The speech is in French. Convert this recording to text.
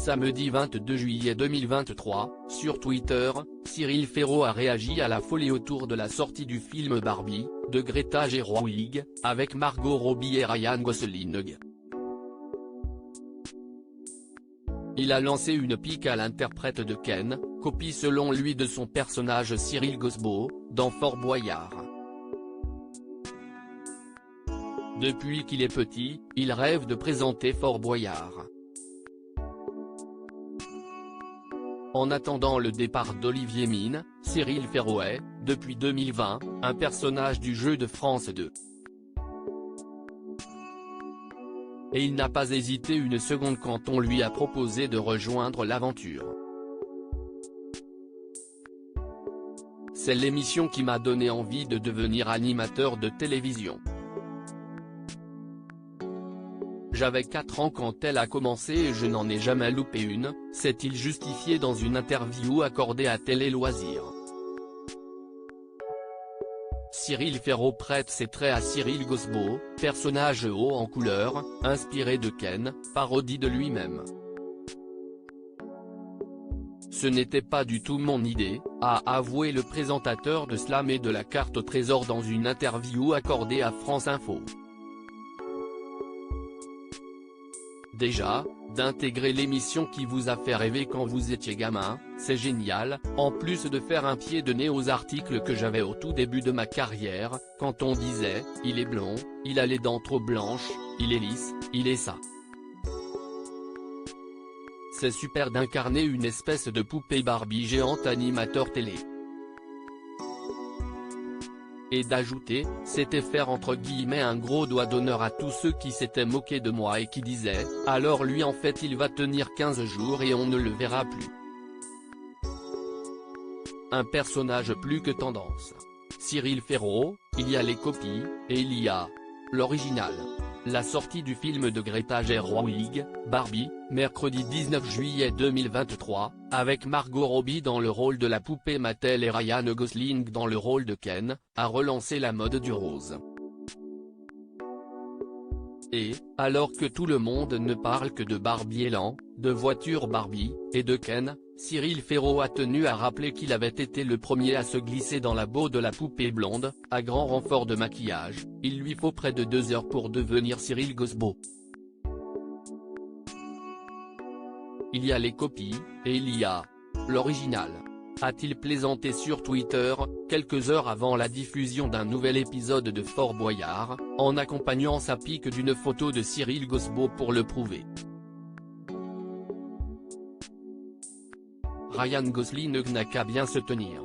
Samedi 22 juillet 2023, sur Twitter, Cyril Ferraud a réagi à la folie autour de la sortie du film Barbie, de Greta Gerwig, avec Margot Robbie et Ryan Gosling. Il a lancé une pique à l'interprète de Ken, copie selon lui de son personnage Cyril Gosbo, dans Fort Boyard. Depuis qu'il est petit, il rêve de présenter Fort Boyard. En attendant le départ d'Olivier Mine, Cyril Ferraud est, depuis 2020, un personnage du jeu de France 2. Et il n'a pas hésité une seconde quand on lui a proposé de rejoindre l'aventure. C'est l'émission qui m'a donné envie de devenir animateur de télévision. J'avais 4 ans quand elle a commencé et je n'en ai jamais loupé une, s'est-il justifié dans une interview accordée à Télé Loisirs. Cyril Ferraud prête ses traits à Cyril Gosbo, personnage haut en couleur, inspiré de Ken, parodie de lui-même. Ce n'était pas du tout mon idée, a avoué le présentateur de Slam et de la carte au trésor dans une interview accordée à France Info. Déjà, d'intégrer l'émission qui vous a fait rêver quand vous étiez gamin, c'est génial, en plus de faire un pied de nez aux articles que j'avais au tout début de ma carrière, quand on disait « il est blond, il a les dents trop blanches, il est lisse, il est ça ». C'est super d'incarner une espèce de poupée Barbie géante animateur télé. Et d'ajouter, c'était faire entre guillemets un gros doigt d'honneur à tous ceux qui s'étaient moqués de moi et qui disaient « alors lui en fait il va tenir 15 jours et on ne le verra plus ». Un personnage plus que tendance. Cyril Ferraud, il y a les copies, et il y a l'original. La sortie du film de Greta Gerwig, Barbie, mercredi 19 juillet 2023, avec Margot Robbie dans le rôle de la poupée Mattel et Ryan Gosling dans le rôle de Ken, a relancé la mode du rose. Et, alors que tout le monde ne parle que de Barbie Élan, de voiture Barbie, et de Ken, Cyril Ferraud a tenu à rappeler qu'il avait été le premier à se glisser dans la peau de la poupée blonde, à grand renfort de maquillage, il lui faut près de 2 heures pour devenir Cyril Gosbo. Il y a les copies, et il y a l'original, a-t-il plaisanté sur Twitter, quelques heures avant la diffusion d'un nouvel épisode de Fort Boyard, en accompagnant sa pique d'une photo de Cyril Gosbo pour le prouver. Ryan Gosling n'a qu'à bien se tenir.